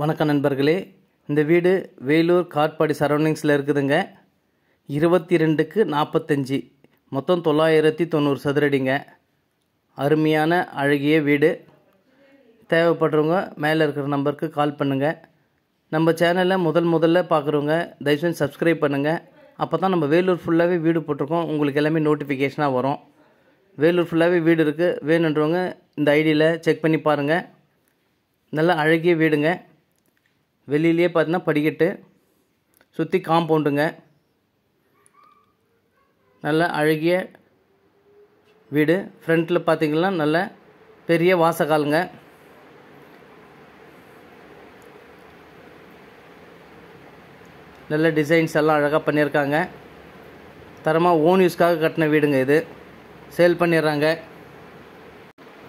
வணக்கம் நண்பர்களே, இந்த வீடு வேலூர் காட்பாடி சரௌண்டிங்ஸில் இருக்குதுங்க. 22க்கு 45, மொத்தம் 990 சதுரடிங்க. அருமையான அழகிய வீடு. தேவைப்படுறவங்க மேலே இருக்கிற நம்பருக்கு கால் பண்ணுங்கள். நம்ம சேனலை முதல்ல பார்க்குறவங்க தயவுசெய்து சப்ஸ்கிரைப் பண்ணுங்கள். அப்போ தான் நம்ம வேலூர் ஃபுல்லாகவே வீடு போட்டிருக்கோம், உங்களுக்கு எல்லாமே நோட்டிஃபிகேஷனாக வரும். வேலூர் ஃபுல்லாகவே வீடு இருக்குது. வேணுன்றவங்க இந்த ஐடியில் செக் பண்ணி பாருங்கள். நல்ல அழகிய வீடுங்க. வெளியிலேயே பார்த்தீங்கன்னா படிக்கட்டு, சுற்றி காம்பவுண்டுங்க. நல்ல அழகிய வீடு. ஃப்ரண்ட்டில் பார்த்தீங்கன்னா நல்ல பெரிய வாசகாலுங்க. நல்ல டிசைன்ஸ் எல்லாம் அழகாக பண்ணியிருக்காங்க. தரமாக ஓன் யூஸ்க்காக கட்டின வீடுங்க. இது சேல் பண்ணிடுறாங்க.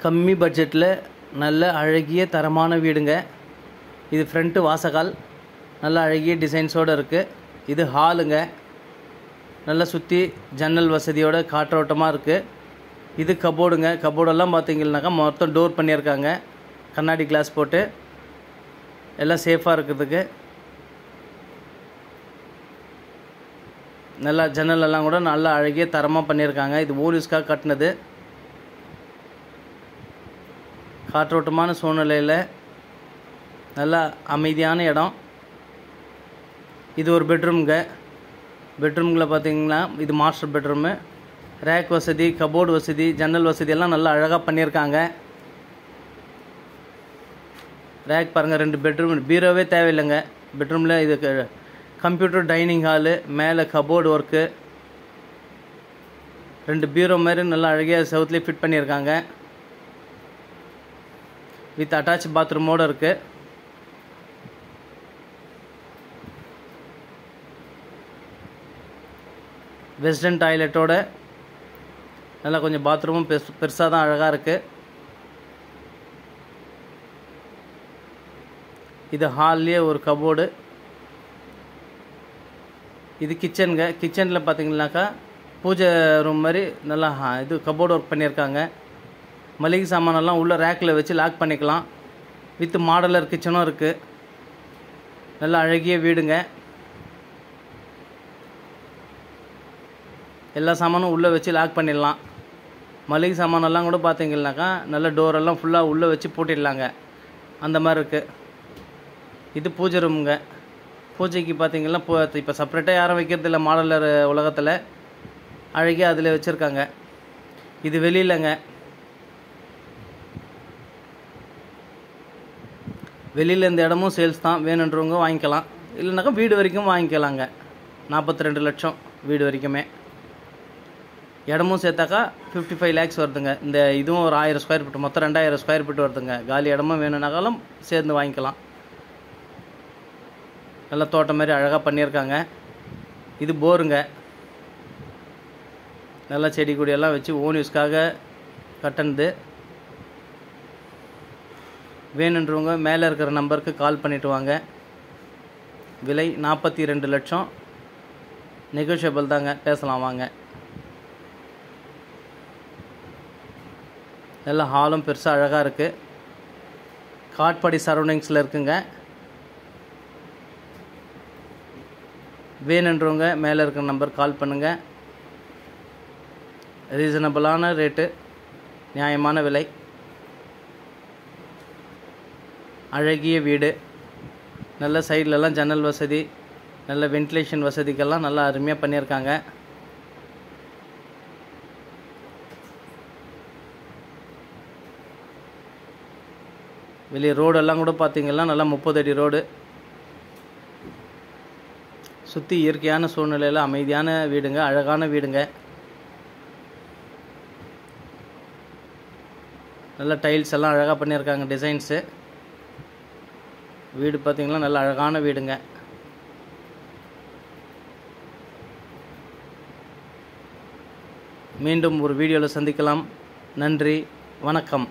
கம்மி பட்ஜெட்டில் நல்ல அழகிய தரமான வீடுங்க. இது ஃப்ரண்ட்டு வாசகால், நல்ல அழகிய டிசைன்ஸோடு இருக்குது. இது ஹாலுங்க. நல்லா சுற்றி ஜன்னல் வசதியோட காற்றோட்டமாக இருக்குது. இது கபோர்டுங்க. கபோர்டெல்லாம் பார்த்தீங்கன்னாக்கா மொத்தம் டோர் பண்ணியிருக்காங்க, கண்ணாடி கிளாஸ் போட்டு எல்லாம் சேஃபாக இருக்கிறதுக்கு. நல்லா ஜன்னலெல்லாம் கூட நல்லா அழகிய தரமாக பண்ணியிருக்காங்க. இது ஓரிஸ்க்காக கட்டினது. காற்றோட்டமான சூழ்நிலையில் நல்ல அமைதியான இடம். இது ஒரு பெட்ரூம்ங்க. பெட்ரூமில் பார்த்தீங்கன்னா இது மாஸ்டர் பெட்ரூமு. ரேக் வசதி, கபோர்டு வசதி, ஜன்னல் வசதி எல்லாம் நல்லா அழகாக பண்ணியிருக்காங்க. ரேக் பாருங்கள், 2 பெட்ரூம். பீரோவே தேவையில்லைங்க பெட்ரூமில். இது கம்ப்யூட்டர் டைனிங் ஹாலு, மேலே கபோர்டு ஒர்க்கு, 2 பீரோ மாதிரி நல்லா அழகிய செவுத்துலேயே ஃபிட் பண்ணியிருக்காங்க. வித் அட்டாச் பாத்ரூமோடு இருக்குது. வெஸ்டர்ன் டாய்லெட்டோட நல்லா கொஞ்சம் பாத்ரூமும் பெருசாக தான் அழகாக இருக்குது. இது ஹால்லேயே ஒரு கபோர்டு. இது கிச்சனுங்க. கிச்சனில் பார்த்தீங்கன்னாக்கா பூஜை ரூம் மாதிரி நல்லா இது கபோர்டு ஒர்க் பண்ணியிருக்காங்க. மளிகை சாமானெல்லாம் உள்ள ரேக்கில் வச்சு லாக் பண்ணிக்கலாம். வித் மாடலர் கிச்சனும் இருக்குது. நல்ல அழகிய வீடுங்க. எல்லா சாமானும் உள்ளே வச்சு லாக் பண்ணிடலாம். மளிகை சாமானெல்லாம் கூட பார்த்தீங்கன்னாக்கா நல்ல டோரெல்லாம் ஃபுல்லாக உள்ளே வச்சு பூட்டிடலாங்க, அந்த மாதிரி இருக்குது. இது பூஜை ரூமுங்க. பூஜைக்கு பார்த்தீங்கன்னா இப்போ செப்பரேட்டாக யாரும் வைக்கிறதில்ல மாடலர் உலகத்தில். அழகிய அதில் வச்சுருக்காங்க. இது வெளியிலங்க. வெளியில் இந்த இடமும் சேல்ஸ் தான். வேணுன்றவங்க வாங்கிக்கலாம், இல்லைனாக்கா வீடு வரைக்கும் வாங்கிக்கலாங்க. 42 லட்சம் வீடு வரைக்குமே. இடமும் சேர்த்தாக்கா 55 lakhs வருதுங்க. இந்த இதுவும் ஒரு 1000 ஸ்கொயர் ஃபீட், மொத்தம் 2000 ஸ்கொயர் ஃபீட் வருதுங்க. காலி இடமும் வேணும்னாக்காலும் சேர்ந்து வாங்கிக்கலாம். நல்லா தோட்டம் மாதிரி அழகாக பண்ணியிருக்காங்க. இது போருங்க. நல்லா செடி கொடியெல்லாம் வச்சு ஓன் யூஸ்க்காக கட்டினது. வேணுன்றவங்க மேலே இருக்கிற நம்பருக்கு கால் பண்ணிவிட்டு வாங்க. விலை 42 லட்சம். நெகோஷியபிள் தாங்க, பேசலாம் வாங்க. நல்ல ஹாலும் பெருசாக அழகாக இருக்குது. காட்பாடி சரௌண்டிங்ஸில் இருக்குங்க. வேணுன்றவங்க மேலே இருக்கிற நம்பர் கால் பண்ணுங்கள். ரீசனபிளான ரேட்டு, நியாயமான விலை. அழகிய வீடு. நல்ல சைட்லலாம் ஜன்னல் வசதி, நல்ல வென்டிலேஷன் வசதிக்கெல்லாம் நல்லா அருமையாக பண்ணியிருக்காங்க. வெளியே ரோடெல்லாம் கூட பார்த்தீங்கன்னா நல்லா 30 அடி ரோடு. சுற்றி இயற்கையான சூழ்நிலையில் அமைதியான வீடுங்க, அழகான வீடுங்க. நல்ல டைல்ஸ் எல்லாம் அழகாக பண்ணியிருக்காங்க, டிசைன்ஸு. வீடு பார்த்தீங்கன்னா நல்ல அழகான வீடுங்க. மீண்டும் ஒரு வீடியோவில் சந்திக்கலாம். நன்றி, வணக்கம்.